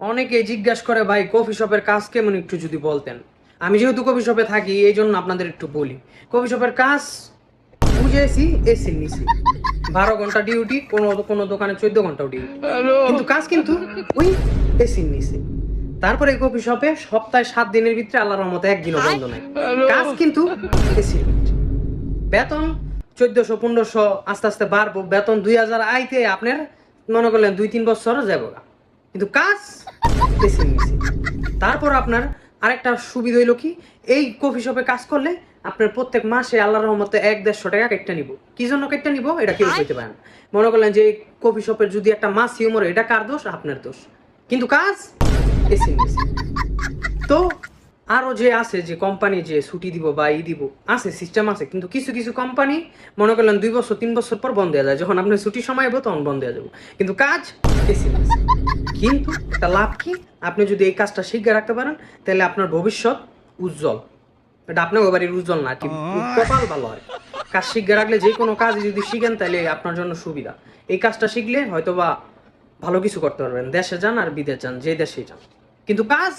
অনেকে জিজ্ঞাসা করে ভাই কফি শপের কাজ কেমন একটু যদি বলতেন। আমি যেহেতু কফি শপে থাকি এই জন্য আপনাদের একটু বলি। কফি শপের কাজ বুঝেছি, এসির নিচে 12 ঘন্টা ডিউটি, কোনো কোনো দোকানে 14 ঘন্টাও ডিউটি, কিন্তু কাজ কিন্তু ওই এসির নিচে। তারপরে এই কফি শপে সপ্তাহে 7 দিনের ভিতরে আল্লাহর রহমতে একদিনও বন্ধ নাই, কাজ কিন্তু এসির ভিতরে। বেতন 1400 1500, আস্তে আস্তে বাড়বো, বেতন 2000 আইতে আপনার মনে করলেন 2-3 বছর যাবো গা। কিন্তু কাজ বেশি নিছি। তারপর আপনার আরেকটা সুবিধা হইলো কি, এই কফি শপে কাজ করলে আপনার প্রত্যেক মাসে আল্লাহর রহমতে 1-150 টাকা কেটে নিব। কি জন্য কেটে নিব এটা কেউ কইতে পারেন। মনে করলেন যে কফি শপের যদি একটা মাস হিউমর, এটা কার দোষ? আপনার দোষ। কিন্তু কাজ বেশি নিছি। তো আরো যে আছে যে কোম্পানি যে ছুটি দিব বা দিব আছে, সিস্টেম আছে, কিন্তু কিছু কিছু কোম্পানি মনে করলেন 2 বছর 3 বছর পর বন্ধ হয়ে যায়, যখন আপনার ছুটির সময় হবে তখন বন্ধ হয়ে যাবো, কিন্তু কাজ বেশি না। কিন্তু একটা লাভ কি, আপনি যদি এই কাজটা শিখে রাখতে পারেন তাহলে আপনার ভবিষ্যৎ উজ্জ্বল। এটা আপনার বাড়ির উজ্জ্বল না কি, কপাল ভালো হয়। কাজ শিখে রাখলে যে কোনো কাজ যদি শিখেন তাহলে আপনার জন্য সুবিধা। এই কাজটা শিখলে হয়তোবা ভালো কিছু করতে পারবেন, দেশে যান আর বিদেশ যান, যে দেশেই যান, কিন্তু কাজ